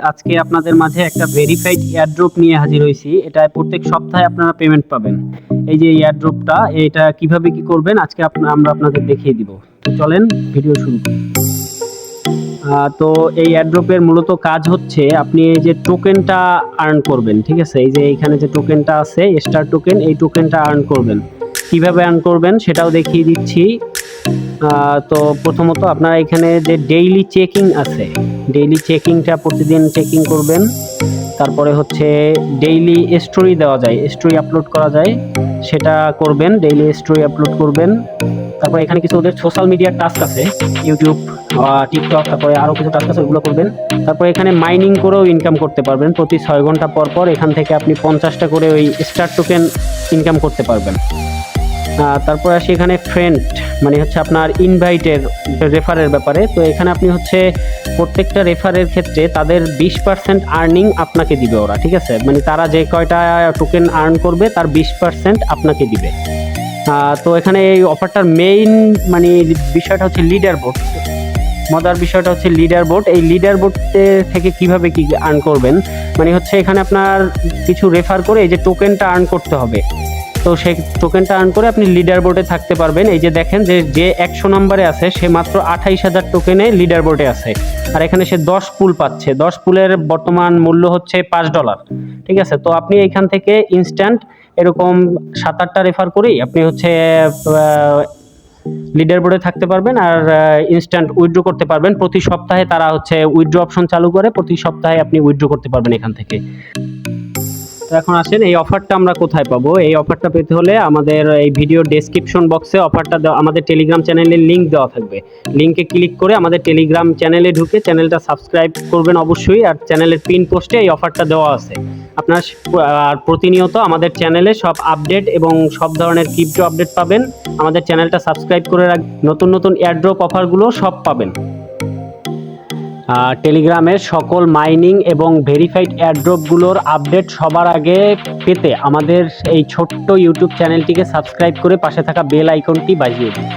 আজকে আপনাদের মাঝে একটা ভেরিফাইড এয়ারড্রপ নিয়ে হাজির হয়েছি। এটা প্রত্যেক সপ্তাহে আপনারা পেমেন্ট পাবেন। এই যে এয়ারড্রপটা, এটা কিভাবে কি করবেন আজকে আমরা আপনাদের দেখিয়ে দিব। তো চলেন ভিডিও শুরু করি। তো এই এয়ারড্রপের মূলত কাজ হচ্ছে আপনি এই যে টোকেনটা আর্ন করবেন, ঠিক আছে? এই যে এখানে যে টোকেনটা আছে স্টার টোকেন, এই টোকেনটা আর্ন করবেন। কিভাবে আর্ন করবেন সেটাও দেখিয়ে দিচ্ছি। তো প্রথমত আপনারা এখানে যে ডেইলি চেকিং আছে, ডেইলি চেকিংটা প্রতিদিন চেকিং করবেন। তারপরে হচ্ছে ডেইলি স্টোরি দেওয়া যায়, স্টোরি আপলোড করা যায়, সেটা করবেন, ডেইলি স্টোরি আপলোড করবেন। তারপরে এখানে কিছু ওদের সোশ্যাল মিডিয়ার টাস্ক আছে, ইউটিউব, টিকটক, তারপরে আরও কিছু টাস্ক আছে, ওগুলো করবেন। তারপরে এখানে মাইনিং করেও ইনকাম করতে পারবেন। প্রতি 6 ঘন্টা পর পর এখান থেকে আপনি 50টা করে ওই স্টার টোকেন ইনকাম করতে পারবেন। তারপর আসি এখানে ফ্রেন্ড, মানে হচ্ছে আপনার ইনভাইটের রেফারের ব্যাপারে। তো এখানে আপনি হচ্ছে প্রত্যেকটা রেফারের ক্ষেত্রে তাদের 20% আর্নিং আপনাকে দিবে ওরা, ঠিক আছে? মানে তারা যে কয়টা টোকেন আর্ন করবে তার 20% আপনাকে দিবে। তো এখানে এই অফারটার মেইন মানে বিষয়টা হচ্ছে লিডার বোর্ড। মজার বিষয়টা হচ্ছে লিডার বোর্ড। এই লিডার বোর্ড থেকে কিভাবে কি আর্ন করবেন, মানে হচ্ছে এখানে আপনার কিছু রেফার করে এই যে টোকেনটা আর্ন করতে হবে। তো সেই টোকেনটা আর্ন করে আপনি লিডার বোর্ডে থাকতে পারবেন। এই যে দেখেন যে 100 নম্বরে আছে সে মাত্র 28,000 টোকেনে লিডার বোর্ডে আছে, আর এখানে সে 10 পুল পাচ্ছে। 10 পুলের বর্তমান মূল্য হচ্ছে $5, ঠিক আছে? তো আপনি এখান থেকে ইনস্ট্যান্ট এরকম 7-8টা রেফার করেই আপনি হচ্ছে লিডার বোর্ডে থাকতে পারবেন, আর ইনস্ট্যান্ট উইথড্র করতে পারবেন। প্রতি সপ্তাহে তারা হচ্ছে উইথড্র অপশন চালু করে, প্রতি সপ্তাহে আপনি উইথড্র করতে পারবেন এখান থেকে। তো এখন আসেন এই অফারটা আমরা কোথায় পাবো। এই অফারটা পেতে হলে আমাদের এই ভিডিও ডেসক্রিপশন বক্সে অফারটা আমাদের টেলিগ্রাম চ্যানেলের লিঙ্ক দেওয়া থাকবে। লিঙ্কে ক্লিক করে আমাদের টেলিগ্রাম চ্যানেলে ঢুকে চ্যানেলটা সাবস্ক্রাইব করবেন অবশ্যই, আর চ্যানেলের পিন পোস্টে এই অফারটা দেওয়া আছে। আপনার আর প্রতিনিয়ত আমাদের চ্যানেলে সব আপডেট এবং সব ধরনের ক্রিপ্টো আপডেট পাবেন। আমাদের চ্যানেলটা সাবস্ক্রাইব করে নতুন নতুন এয়ারড্রপ অফারগুলো সব পাবেন। টেলিগ্রামের সকল মাইনিং এবং ভেরিফাইড এয়ারড্রপগুলোর আপডেট সবার আগে পেতে আমাদের এই ছোট্ট ইউটিউব চ্যানেলটিকে সাবস্ক্রাইব করে পাশে থাকা বেল আইকনটি বাজিয়ে দিন।